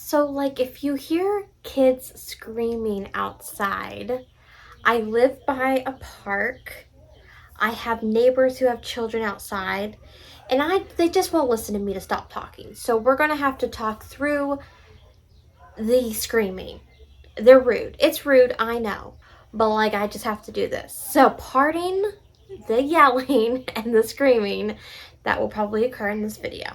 So, like, if you hear kids screaming outside, I live by a park. I have neighbors who have children outside, and they just won't listen to me to stop talking. So we're going to have to talk through the screaming. They're rude. It's rude, I know. But, like, I just have to do this. So, parting the yelling and the screaming that will probably occur in this video.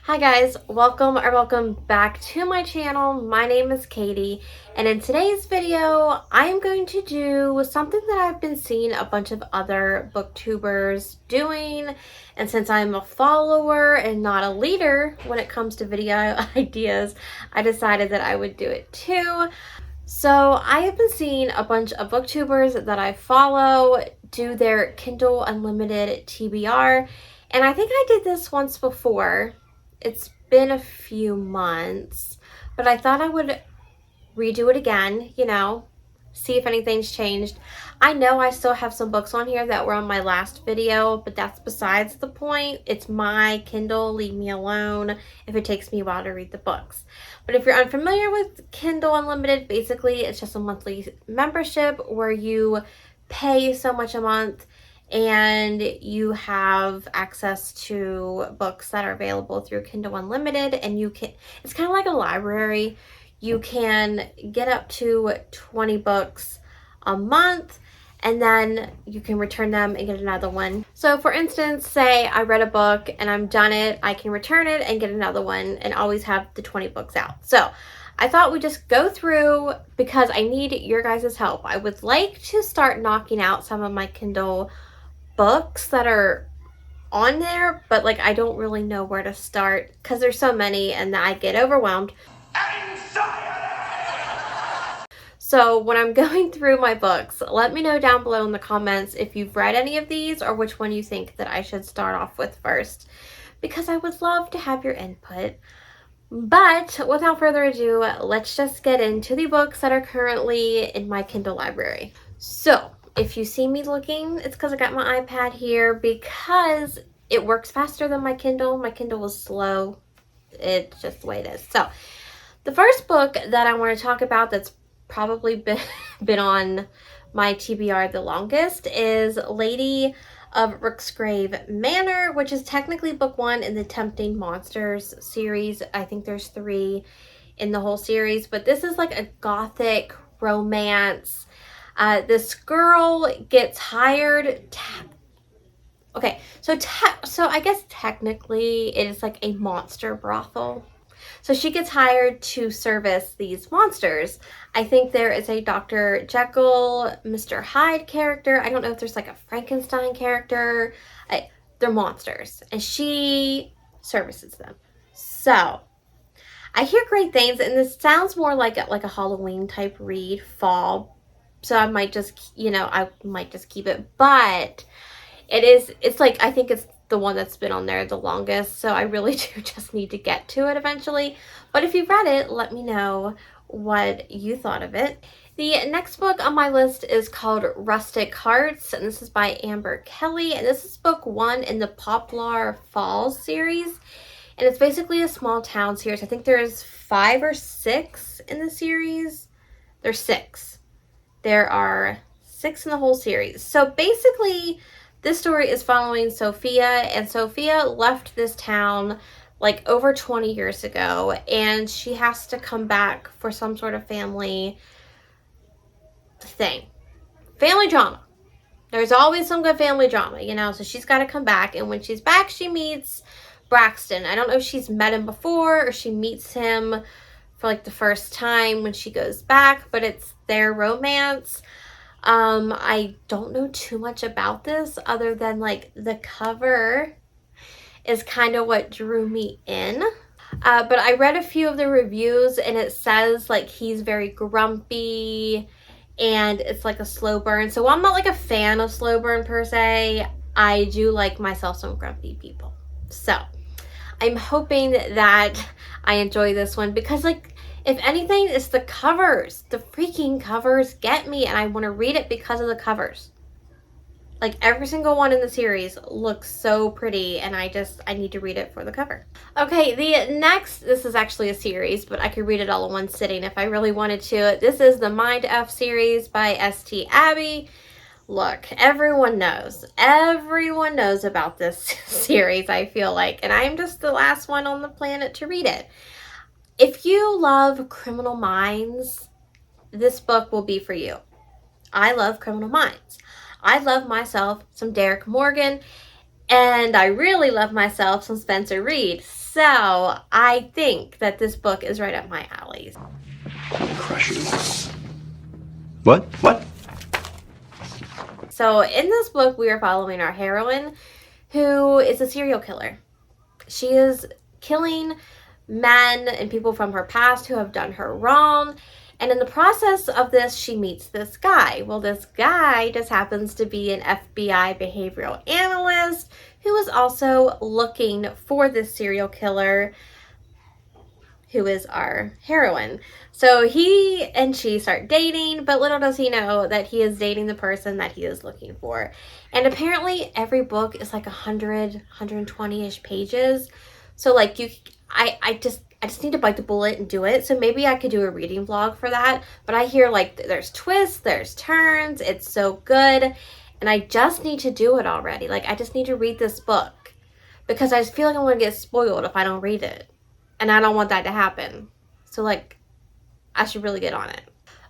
Hi guys, welcome back to my channel. My name is Katie, and in today's video I am going to do something that I've been seeing a bunch of other booktubers doing, and since I'm a follower and not a leader when it comes to video ideas, I decided that I would do it too. So I have been seeing a bunch of booktubers that I follow do their Kindle Unlimited TBR, and I think I did this once before. It's been a few months, but I thought I would redo it again, see if anything's changed. I know I still have some books on here that were on my last video, but that's besides the point. It's my Kindle, leave me alone if it takes me a while to read the books. But if you're unfamiliar with Kindle Unlimited, basically it's just a monthly membership where you pay so much a month and you have access to books that are available through Kindle Unlimited, and it's kind of like a library. You can get up to 20 books a month, and then you can return them and get another one. So for instance, say I read a book and I'm done it, I can return it and get another one and always have the 20 books out. So I thought we'd just go through because I need your guys' help. I would like to start knocking out some of my Kindle books that are on there, but like I don't really know where to start because there's so many and I get overwhelmed. So when I'm going through my books, let me know down below in the comments if you've read any of these or which one you think that I should start off with first, because I would love to have your input. But without further ado, let's just get into the books that are currently in my Kindle library. So if you see me looking, it's because I got my iPad here because it works faster than my Kindle. My Kindle is slow. It's just the way it is. So the first book that I want to talk about that's probably been on my TBR the longest is Lady of Rooksgrave Manor, which is technically book one in the Tempting Monsters series. I think there's 3 in the whole series, but this is like a gothic romance. This girl gets hired. Okay, so I guess technically it is like a monster brothel. So she gets hired to service these monsters. I think there is a Dr. Jekyll, Mr. Hyde character. I don't know if there's like a Frankenstein character. They're monsters, and she services them. So I hear great things, and this sounds more like a Halloween type read, fall. So I might just, keep it, but it's like, I think it's the one that's been on there the longest, so I really do just need to get to it eventually. But if you've read it, let me know what you thought of it. The next book on my list is called Rustic Hearts, and this is by Amber Kelly, and this is book 1 in the Poplar Falls series, and it's basically a small town series. I think there's 5 or 6 in the series. There's 6. There are 6 in the whole series. So basically, this story is following Sophia, and Sophia left this town like over 20 years ago, and she has to come back for some sort of family thing. Family drama. There's always some good family drama, so she's got to come back, and when she's back, she meets Braxton. I don't know if she's met him before or she meets him for like the first time when she goes back, but it's their romance. I don't know too much about this other than like the cover is kind of what drew me in. But I read a few of the reviews, and it says like he's very grumpy and it's like a slow burn. So I'm not like a fan of slow burn per se. I do like myself some grumpy people. So I'm hoping that I enjoy this one because, like, if anything, it's the covers. The freaking covers get me, and I want to read it because of the covers. Like every single one in the series looks so pretty, and I need to read it for the cover. Okay, this is actually a series, but I could read it all in one sitting if I really wanted to. This is the Mind F series by S.T. Abbey. Look, everyone knows about this series, I feel like, and I'm just the last one on the planet to read it. If you love Criminal Minds, this book will be for you. I love Criminal Minds. I love myself some Derek Morgan, and I really love myself some Spencer Reid. So I think that this book is right up my alley. I'll crush you. What? What? So in this book, we are following our heroine, who is a serial killer. She is killing men and people from her past who have done her wrong. And in the process of this, she meets this guy. Well, this guy just happens to be an FBI behavioral analyst who is also looking for this serial killer who is our heroine. So he and she start dating, but little does he know that he is dating the person that he is looking for. And apparently every book is like 100, 120-ish pages. So like I just need to bite the bullet and do it. So maybe I could do a reading vlog for that. But I hear like there's twists, there's turns. It's so good. And I just need to do it already. Like I just need to read this book because I just feel like I'm going to get spoiled if I don't read it. And I don't want that to happen. So like I should really get on it.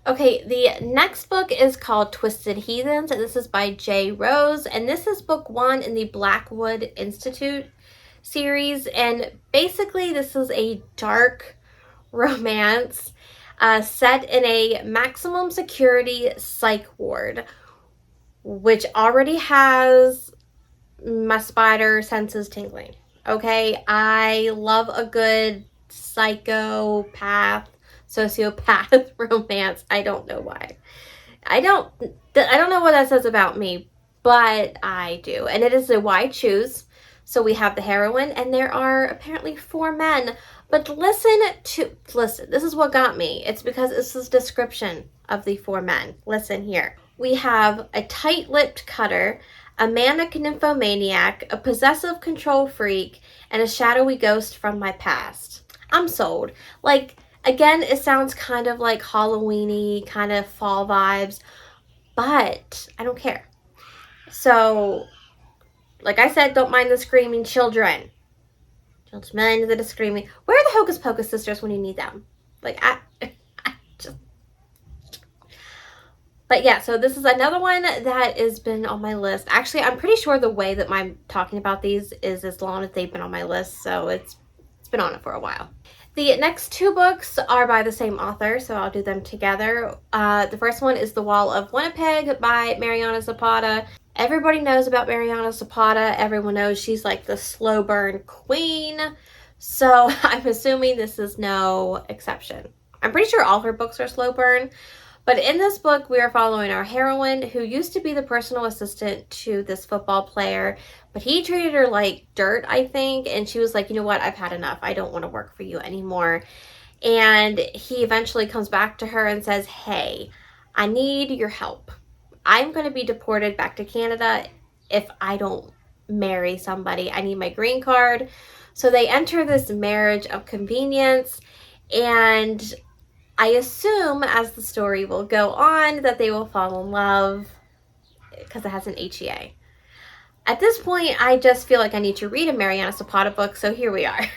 Okay, the next book is called Twisted Heathens, and this is by J. Rose. And this is book 1 in the Blackwood Institute series. And basically this is a dark romance set in a maximum security psych ward, which already has my spider senses tingling. Okay, I love a good psychopath, sociopath romance. I don't know why. I don't know what that says about me, but I do. And it is a why choose. So we have the heroine, and there are apparently 4 men. But listen, this is what got me. It's because it's this description of the 4 men. Listen here. We have a tight-lipped cutter, a manic nymphomaniac, a possessive control freak, and a shadowy ghost from my past. I'm sold. Like, again, it sounds kind of like Halloween-y, kind of fall vibes, but I don't care. So, like I said, don't mind the screaming children. Don't mind the screaming. Where are the Hocus Pocus sisters when you need them? Like, I just... But yeah, so this is another one that has been on my list. Actually, I'm pretty sure the way that I'm talking about these is as long as they've been on my list, so it's been on it for a while. The next 2 books are by the same author, so I'll do them together. The first one is The Wall of Winnipeg by Mariana Zapata. Everybody knows about Mariana Zapata. Everyone knows she's like the slow burn queen. So I'm assuming this is no exception. I'm pretty sure all her books are slow burn. But in this book, we are following our heroine who used to be the personal assistant to this football player, but he treated her like dirt, I think. And she was like, you know what? I've had enough. I don't want to work for you anymore. And he eventually comes back to her and says, hey, I need your help. I'm going to be deported back to Canada if I don't marry somebody. I need my green card. So they enter this marriage of convenience, and I assume as the story will go on that they will fall in love because it has an HEA. At this point, I just feel like I need to read a Mariana Zapata book, so here we are.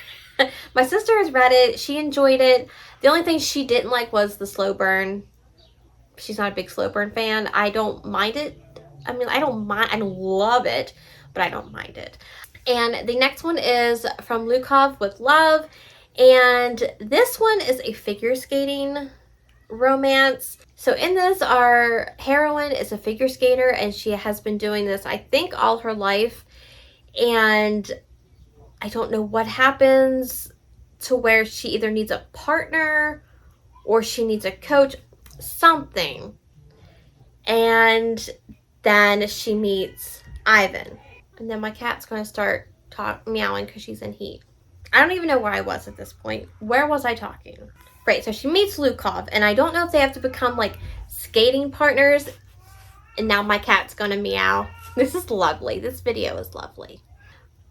My sister has read it. She enjoyed it. The only thing she didn't like was the slow burn. She's not a big slow burn fan. I don't mind it. I mean, I don't love it, but I don't mind it. And the next one is From Lukov with Love. And this one is a figure skating romance. So in this, our heroine is a figure skater, and she has been doing this, I think, all her life. And I don't know what happens to where she either needs a partner or she needs a coach, something. And then she meets Ivan. And then my cat's going to start meowing because she's in heat. I don't even know where I was at this point. Where was I talking? Right, so she meets Lukov, and I don't know if they have to become like skating partners. And now my cat's gonna meow. This is lovely. This video is lovely.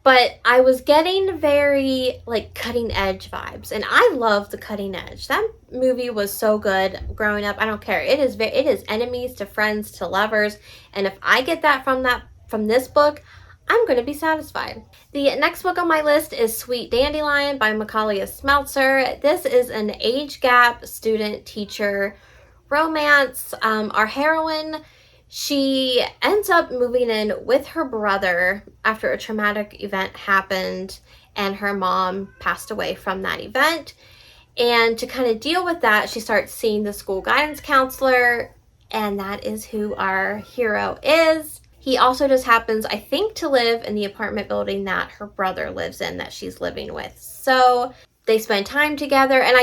But I was getting very like cutting edge vibes, and I love the cutting edge. That movie was so good growing up. I don't care. It is enemies to friends to lovers, and if I get that from this book, I'm going to be satisfied. The next book on my list is Sweet Dandelion by Macaulay Smeltzer. This is an age gap student-teacher romance. Our heroine, she ends up moving in with her brother after a traumatic event happened and her mom passed away from that event. And to kind of deal with that, she starts seeing the school guidance counselor, and that is who our hero is. He also just happens, I think, to live in the apartment building that her brother lives in, that she's living with. So they spend time together, and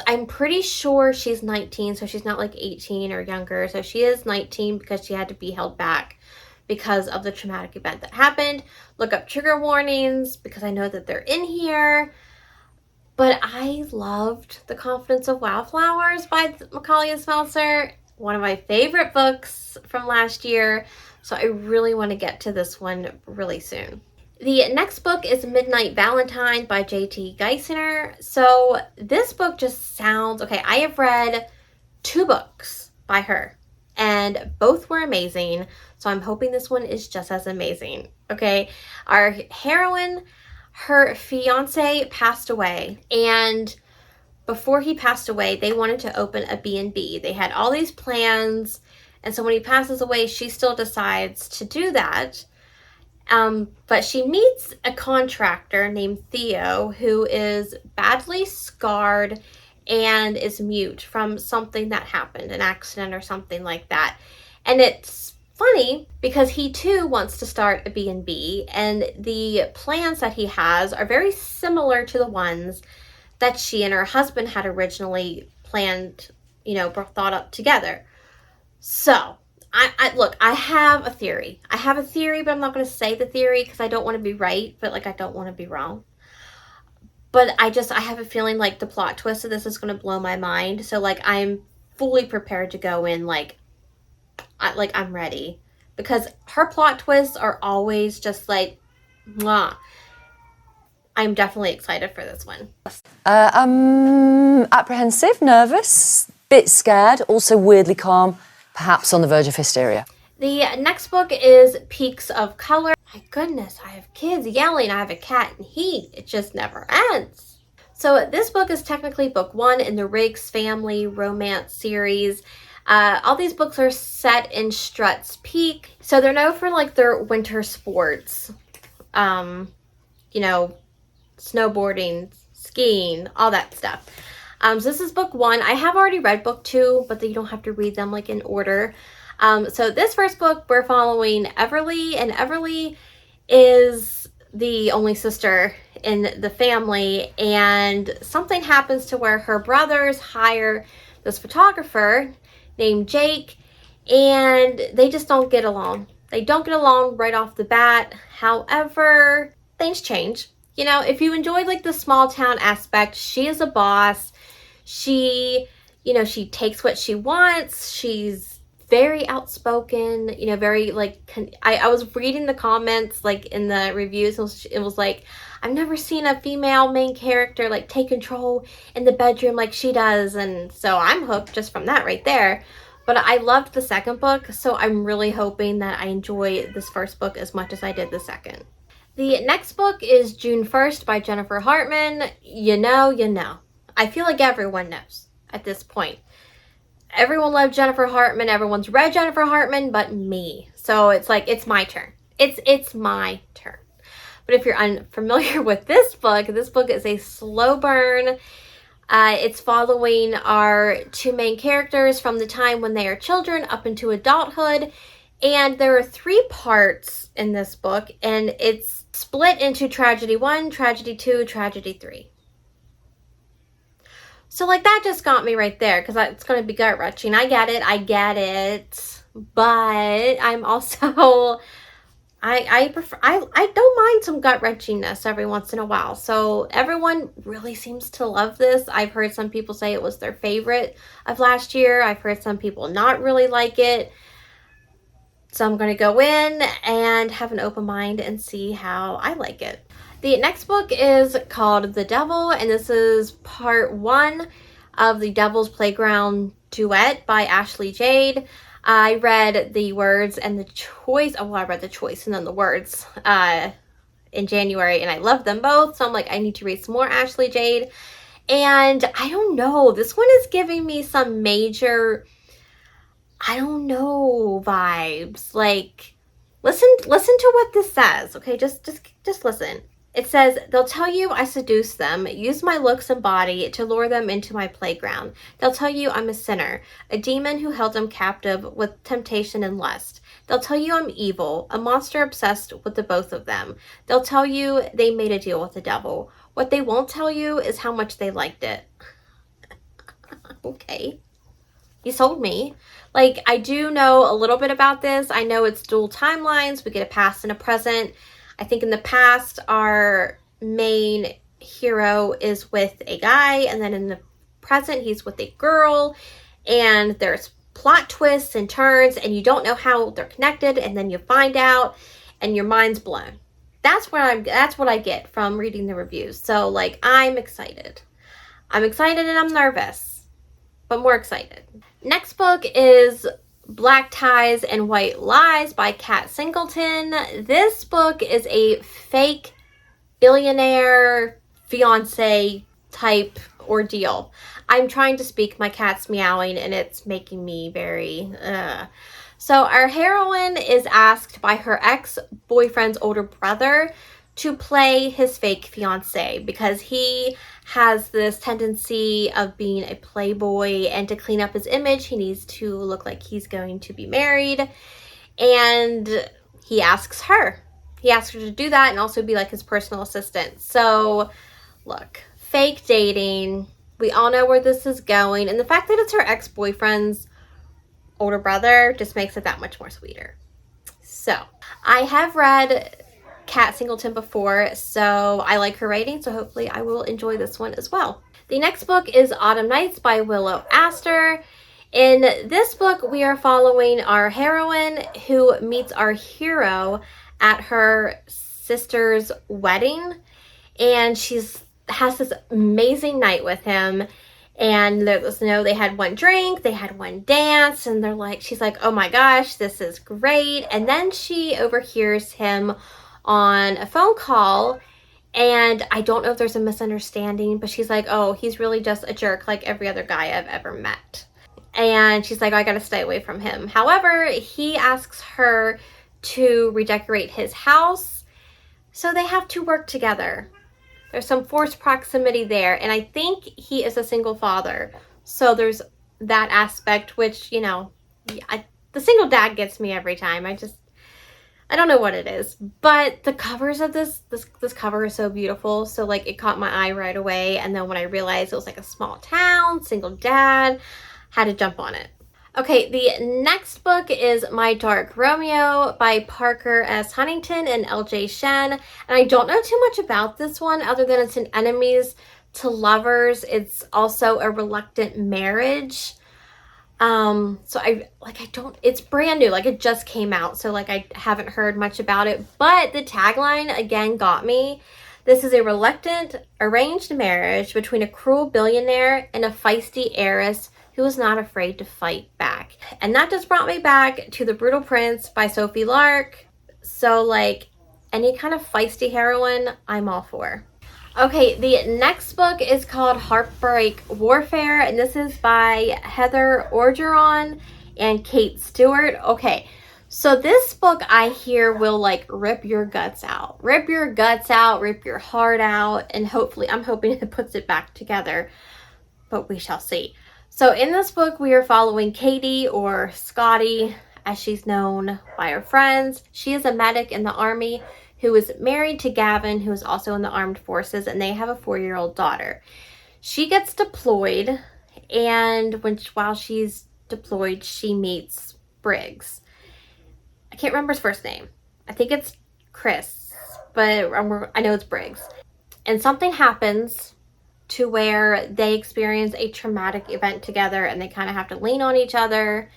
I'm pretty sure she's 19, so she's not like 18 or younger. So she is 19 because she had to be held back because of the traumatic event that happened. Look up trigger warnings because I know that they're in here. But I loved The Confidence of Wildflowers by Macaulay Smeltzer, one of my favorite books from last year. So I really want to get to this one really soon. The next book is Midnight Valentine by J.T. Geisner. So this book just sounds, okay, I have read 2 books by her and both were amazing. So I'm hoping this one is just as amazing. Okay, our heroine, her fiance passed away, and before he passed away, they wanted to open a B&B. They had all these plans, and so when he passes away, she still decides to do that. But she meets a contractor named Theo who is badly scarred and is mute from something that happened, an accident or something like that. And it's funny because he too wants to start a B&B, and the plans that he has are very similar to the ones that she and her husband had originally planned, thought up together. So I have a theory. I have a theory, but I'm not going to say the theory because I don't want to be right, but I don't want to be wrong. But I have a feeling like the plot twist of this is going to blow my mind. So I'm fully prepared to go in I'm ready, because her plot twists are always just mwah. I'm definitely excited for this one. Apprehensive, nervous, bit scared, also weirdly calm, perhaps on the verge of hysteria. The next book is Peaks of Color. My goodness, I have kids yelling, I have a cat in heat. It just never ends. So this book is technically book 1 in the Riggs family romance series. All these books are set in Strutt's Peak. So they're known for their winter sports. Snowboarding, skiing, all that stuff. So this is book 1. I have already read book 2, but you don't have to read them in order. So this first book, we're following Everly, and Everly is the only sister in the family, and something happens to where her brothers hire this photographer named Jake, and they just don't get along. They don't get along right off the bat. However, things change. If you enjoyed the small town aspect, she is a boss. She takes what she wants. She's very outspoken, very I was reading the comments in the reviews. It was I've never seen a female main character take control in the bedroom like she does, and so I'm hooked just from that right there. But I loved the second book, so I'm really hoping that I enjoy this first book as much as I did the second. The next book is June 1st by Jennifer Hartman. You know. I feel like everyone knows at this point. Everyone loved Jennifer Hartman. Everyone's read Jennifer Hartman, but me. So it's it's my turn. It's my turn. But if you're unfamiliar with this book is a slow burn. It's following our 2 main characters from the time when they are children up into adulthood. And there are 3 parts in this book, and it's split into Tragedy 1, Tragedy 2, Tragedy 3. So like that just got me right there, because it's going to be gut-wrenching. I get it. But I'm also, I don't mind some gut-wrenchingness every once in a while. So everyone really seems to love this. I've heard some people say it was their favorite of last year. I've heard some people not really like it. So I'm going to go in and have an open mind and see how I like it. The next book is called The Devil, and this is part 1 of the Devil's Playground duet by Ashley Jade. I read the words and the choice. Oh, well, I read the choice and then the words in January, and I loved them both. So I'm like, I need to read some more Ashley Jade. And I don't know, this one is giving me some major, I don't know, vibes. Like, listen to what this says. Okay, just listen. It says, they'll tell you I seduce them, use my looks and body to lure them into my playground. They'll tell you I'm a sinner, a demon who held them captive with temptation and lust. They'll tell you I'm evil, a monster obsessed with the both of them. They'll tell you they made a deal with the devil. What they won't tell you is how much they liked it. Okay. You sold me. Like, I do know a little bit about this. I know it's dual timelines. We get a past and a present. I think in the past, our main hero is with a guy, and then in the present, he's with a girl, and there's plot twists and turns, and you don't know how they're connected, and then you find out, and your mind's blown. That's what I get from reading the reviews. So, like, I'm excited. I'm excited and I'm nervous, but more excited. Next book is Black Ties and White Lies by Kat Singleton. This book is a fake billionaire fiance type ordeal. I'm trying to speak, my cat's meowing and it's making me very So our heroine is asked by her ex-boyfriend's older brother to play his fake fiance because he has this tendency of being a playboy, and to clean up his image, he needs to look like he's going to be married. And he asks her. He asks her to do that and also be like his personal assistant. So, look, fake dating. We all know where this is going. And the fact that it's her ex-boyfriend's older brother just makes it that much more sweeter. So, I have read Kat Singleton before, so I like her writing, so hopefully I will enjoy this one as well. The next book is Autumn Nights by Willow Astor. In this book, we are following our heroine who meets our hero at her sister's wedding, and has this amazing night with him. And they had one drink, they had one dance, and she's like, oh my gosh, this is great. And then she overhears him on a phone call, and I don't know if there's a misunderstanding, but she's like, oh, he's really just a jerk like every other guy I've ever met. And she's like, I gotta stay away from him. However, he asks her to redecorate his house, so they have to work together. There's some forced proximity there, and I think he is a single father, so there's that aspect, which, you know, the single dad gets me every time. I don't know what it is, but the covers of this cover is so beautiful. So, like, it caught my eye right away, and then when I realized it was like a small town, single dad, had to jump on it. Okay, the next book is My Dark Romeo by Parker S. Huntington and L.J. Shen. And I don't know too much about this one other than it's an enemies to lovers. It's also a reluctant marriage. It's brand new, like it just came out. So like I haven't heard much about it, but the tagline again got me. This is a reluctant arranged marriage between a cruel billionaire and a feisty heiress who was not afraid to fight back. And that just brought me back to The Brutal Prince by Sophie Lark. So like any kind of feisty heroine, I'm all for. Okay, the next book is called Heartbreak Warfare, and this is by Heather Orgeron and Kate Stewart. Okay, so this book I hear will like rip your guts out. Rip your guts out, rip your heart out, and hopefully, I'm hoping it puts it back together, but we shall see. So in this book, we are following Katie, or Scotty, as she's known by her friends. She is a medic in the Army who is married to Gavin, who is also in the armed forces, and they have a 4-year-old daughter. She gets deployed, and while she's deployed, she meets Briggs. I can't remember his first name. I think it's Chris, but I know it's Briggs. And something happens to where they experience a traumatic event together, and they kind of have to lean on each other.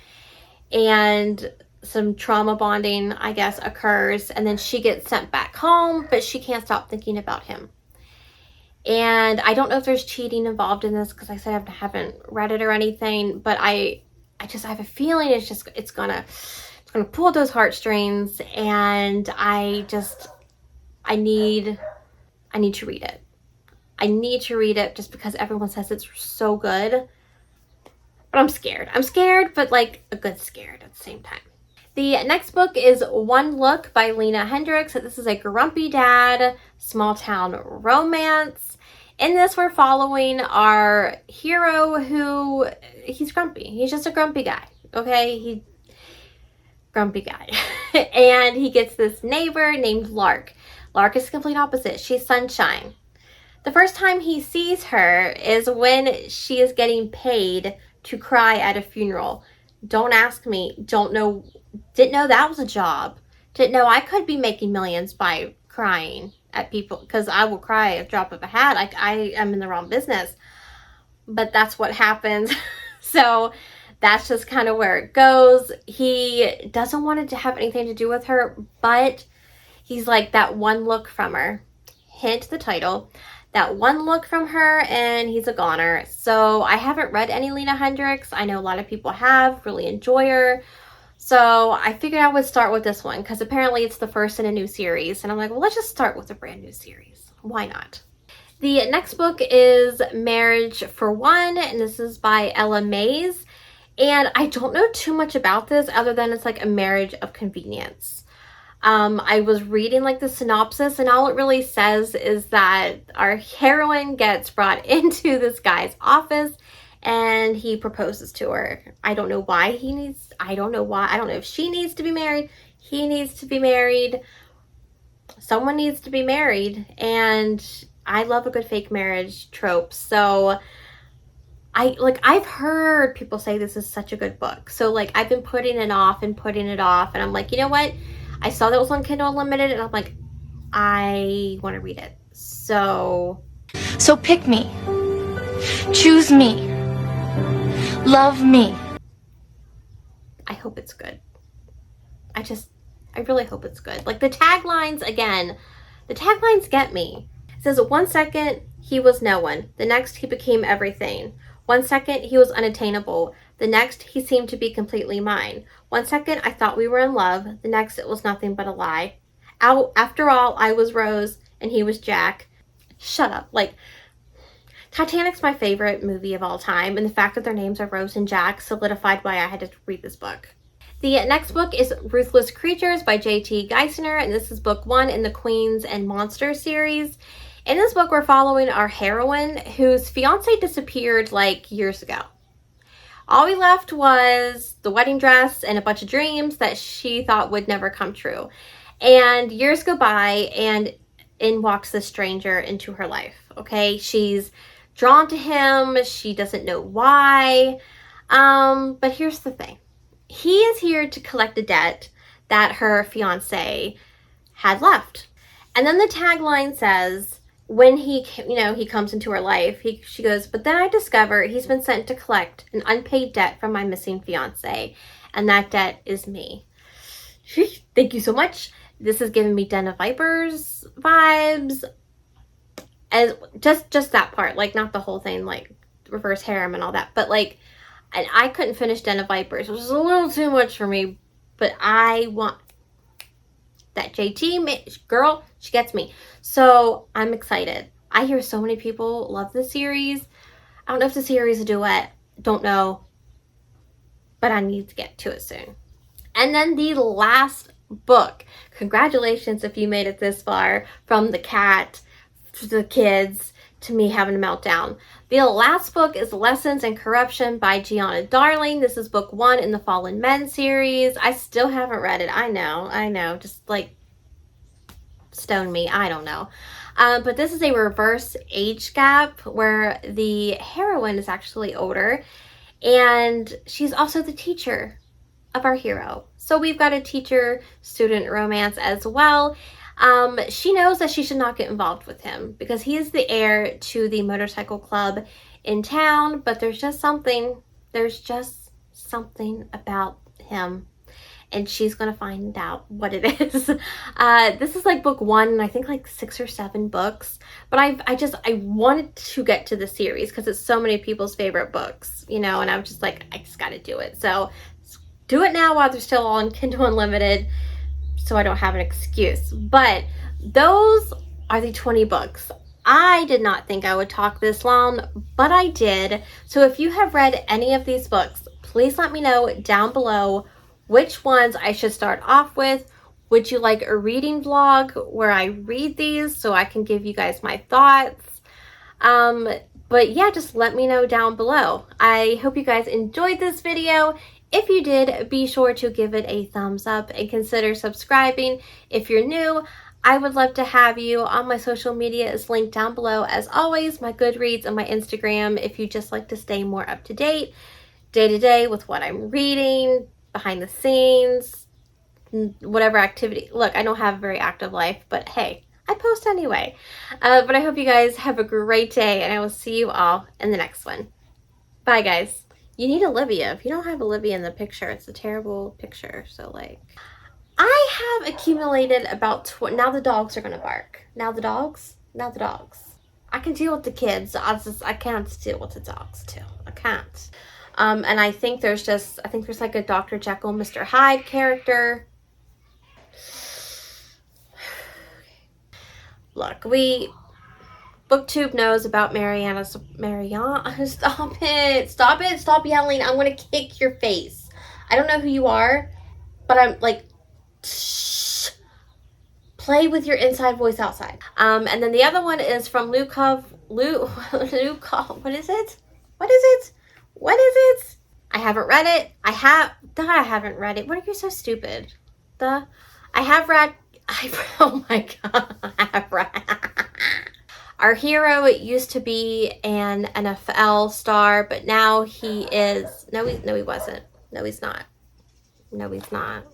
And some trauma bonding, I guess, occurs, and then she gets sent back home, but she can't stop thinking about him. And I don't know if there's cheating involved in this, because I said I haven't read it or anything, but I have a feeling it's gonna pull those heartstrings, and I need to read it. I need to read it just because everyone says it's so good. But I'm scared. I'm scared, but like a good scared at the same time. The next book is One Look by Lena Hendricks. This is a grumpy dad, small town romance. In this, we're following our hero who, he's grumpy. He's just a grumpy guy, okay? Grumpy guy. And he gets this neighbor named Lark. Lark is the complete opposite. She's sunshine. The first time he sees her is when she is getting paid to cry at a funeral. Don't ask me. Don't know. Didn't know that was a job. Didn't know I could be making millions by crying at people, because I will cry at a drop of a hat. Like, I am in the wrong business. But that's what happens. So that's just kind of where it goes. He doesn't want it to have anything to do with her, but he's like that one look from her. Hint the title. That one look from her, and he's a goner. So I haven't read any Lena Hendricks. I know a lot of people have, really enjoy her. So I figured I would start with this one, because apparently it's the first in a new series. And I'm like, well, let's just start with a brand new series. Why not? The next book is Marriage for One, and this is by Ella Mays. And I don't know too much about this other than it's like a marriage of convenience. I was reading like the synopsis, and all it really says is that our heroine gets brought into this guy's office and he proposes to her. I don't know why I don't know if she needs to be married. He needs to be married. Someone needs to be married. And I love a good fake marriage trope. So I've heard people say this is such a good book. So like I've been putting it off, and I'm like, you know what? I saw that it was on Kindle Unlimited, and I'm like, I want to read it. So pick me. Choose me. Love me. I hope it's good. I really hope it's good. Like the taglines, again, the taglines get me. It says, 1 second, he was no one. The next, he became everything. 1 second, he was unattainable. The next, he seemed to be completely mine. 1 second, I thought we were in love. The next, it was nothing but a lie. After all, I was Rose and he was Jack. Shut up. Like, Titanic's my favorite movie of all time, and the fact that their names are Rose and Jack solidified why I had to read this book. The next book is Ruthless Creatures by J.T. Geisner, and this is book 1 in the Queens and Monsters series. In this book, we're following our heroine whose fiance disappeared like years ago. All we left was the wedding dress and a bunch of dreams that she thought would never come true. And years go by, and in walks this stranger into her life, okay? She's drawn to him. She doesn't know why. But here's the thing. He is here to collect a debt that her fiance had left. And then the tagline says, when he comes into her life, she goes, but then I discover he's been sent to collect an unpaid debt from my missing fiance, and that debt is me. Thank you so much. This is giving me Den of Vipers vibes, as just that part, like not the whole thing, like reverse harem and all that, but like, and I couldn't finish Den of Vipers, which is a little too much for me, but I want that JT girl, she gets me. So I'm excited. I hear so many people love the series. I don't know if the series is a duet. Don't know. But I need to get to it soon. And then the last book. Congratulations if you made it this far. From the cat to the kids to me having a meltdown. The last book is Lessons in Corruption by Gianna Darling. This is book 1 in the Fallen Men series. I still haven't read it. I know. Just like stone me. I don't know. But this is a reverse age gap where the heroine is actually older, and she's also the teacher of our hero. So we've got a teacher-student romance as well. She knows that she should not get involved with him because he is the heir to the motorcycle club in town, but there's just something about him. and she's gonna find out what it is. This is like book 1, and I think like 6 or 7 books. But I wanted to get to the series because it's so many people's favorite books, you know, and I'm just like, I just gotta do it. So do it now while they're still on Kindle Unlimited, so I don't have an excuse. But those are the 20 books. I did not think I would talk this long, but I did. So if you have read any of these books, please let me know down below which ones I should start off with. Would you like a reading vlog where I read these so I can give you guys my thoughts? But yeah, just let me know down below. I hope you guys enjoyed this video. If you did, be sure to give it a thumbs up and consider subscribing. If you're new, I would love to have you. On my social media is linked down below. As always, my Goodreads and my Instagram if you just like to stay more up to date, day to day with what I'm reading, behind the scenes, whatever activity. Look, I don't have a very active life, but hey, I post anyway. But I hope you guys have a great day, and I will see you all in the next one. Bye, guys. You need Olivia. If you don't have Olivia in the picture, it's a terrible picture. So, like, I have accumulated about now the dogs are going to bark. Now the dogs. I can deal with the kids. I can't deal with the dogs, too. I can't. And I think there's like a Dr. Jekyll, Mr. Hyde character. Look, BookTube knows about Mariana. Stop it. Stop yelling. I'm going to kick your face. I don't know who you are, but I'm like, shh. Play with your inside voice outside. And then the other one is from Lukov. What is it? I haven't read it. I haven't read it. What are you so stupid? I have read. Oh my god. I have read. Our hero used to be an NFL star, but now he is. No, he wasn't. No, he's not. No, he's not.